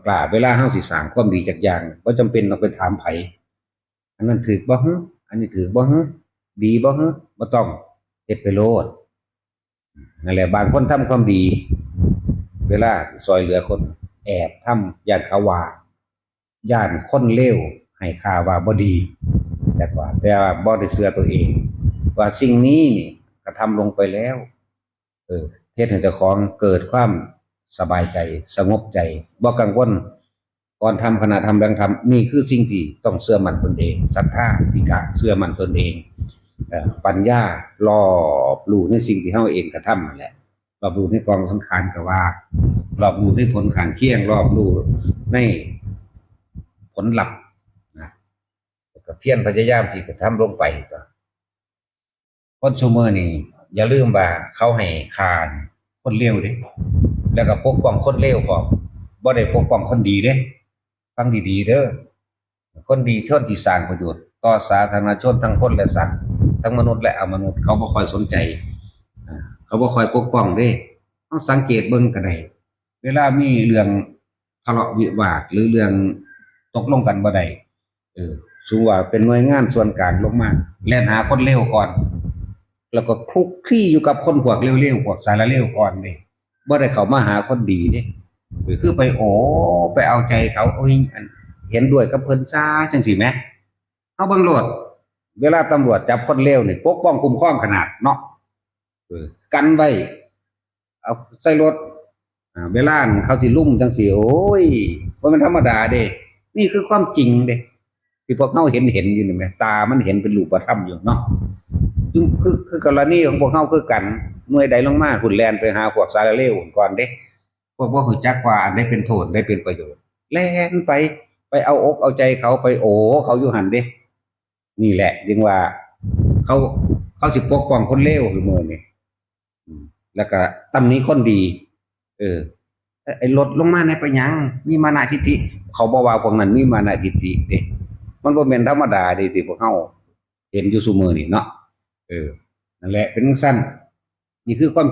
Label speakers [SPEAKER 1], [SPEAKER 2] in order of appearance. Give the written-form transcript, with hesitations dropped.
[SPEAKER 1] กล้าเวลาเฮาสิสร้างความดีจากอย่างบ่จำเป็นต้องไปถามไผอันนั้นถูกบ่ฮึอันนี้ถูกบ่ฮึดีบ่ฮึบ่ต้องเฮ็ดไปโลดนั่นแหละบางคนทำความดีเวลาซอยเหลือคนแอบทำย้านเขาว่าย้านคนเลวให้ค่าว่าบ่ดีแต่ว่าบ่ได้เชื่อตัวเองว่าสิ่งนี้นี่กระทำลงไปแล้วเฮ็ดให้เจ้าของเกิดความสบายใจสงบใจบ่กังวลก่อนทำขณะทำหลังทำนี่คือสิ่งที่ต้องเชื่อมั่นตนเองศรัทธาที่กะเชื่อมั่นตนเองปัญญารอบรู้ในสิ่งที่เฮาเองกระทำนั่นแหละรอบรู้ในกองสังขารก็ว่ารอบรู้ในผลข้างเคียงรอบรู้ในผลลัพธ์นะก็เพียรพยายามที่กระทำลงไปก็คนซุมื้อนี่อย่าลืมว่าเขาให้คานคนเลวเด้แล้วก็ปกป้องคนเลวพร้อมบ่ได้ปกป้องคนดีเด้ฟังดีๆเด้อคนดีคนที่สร้างประโยชน์ต่อสาธารณชนทั้งคนและสัตว์ทั้งมนุษย์และอมนุษย์เขาบ่ค่อยสนใจเขาบ่ค่อยปกป้องเด้เฮาสังเกตเบิ่งก็ได้เวลามีเรื่องทะเลาะวิวาทหรือเรื่องตกลงกันบ่ได้สมมุติว่าเป็นหน่วยงานส่วนกลางลงมาแล่นหาคนเลวก่อนแล้วก็คลุกคลีอยู่กับคนพวกเลวๆพวกสารเลวก่อนเด้บ่ได้เข้ามาหาคนดีเด้คือไปไปเอาใจเขาโอ้ยเห็นด้วยกับเพิ่นซ่าจังซี่แหมเอาเบิ่งโลดเวลาตำรวจจับคนเลวนี่ปกป้องคุ้มครองขนาดเนาะกันไว้เอาใส่รถเวลาเขาสิลุ่มจังซี่โอ้ยบ่แม่นธรรมดาเด้นี่คือความจริงเด้ที่พวกเฮาเห็นอยู่นี่แหมตามันเห็นเป็นรูปธรรมอยู่เนาะคือกรณีของพวกเฮาคือกันหน่วยใดลงมาหุ่นแล่นไปหาพวกสารเลวก่อนเด้พวกบ่รู้จักว่าอันใดเป็นโทษได้เป็นประโยชน์แล่นไปเอาอกเอาใจเขาไปเขาอยู่หั่นเด้นี่แหละจึงว่าเขาเขาสิปกป้องคนเลวคือมื้อนี้แล้วก็ตำหนิคนดีไอ้ลดลงมาในไปหยังมีมานะทิฏฐิเขาบ่ว่าพวกนั้นมีมานะทิฏฐิเด้มันบ่แม่นธรรมดาเด้ที่พวกเฮาเห็นอยู่ซุมื้อนี้เนาะนั่นแหละเป็นจังซั่นนี่คือความ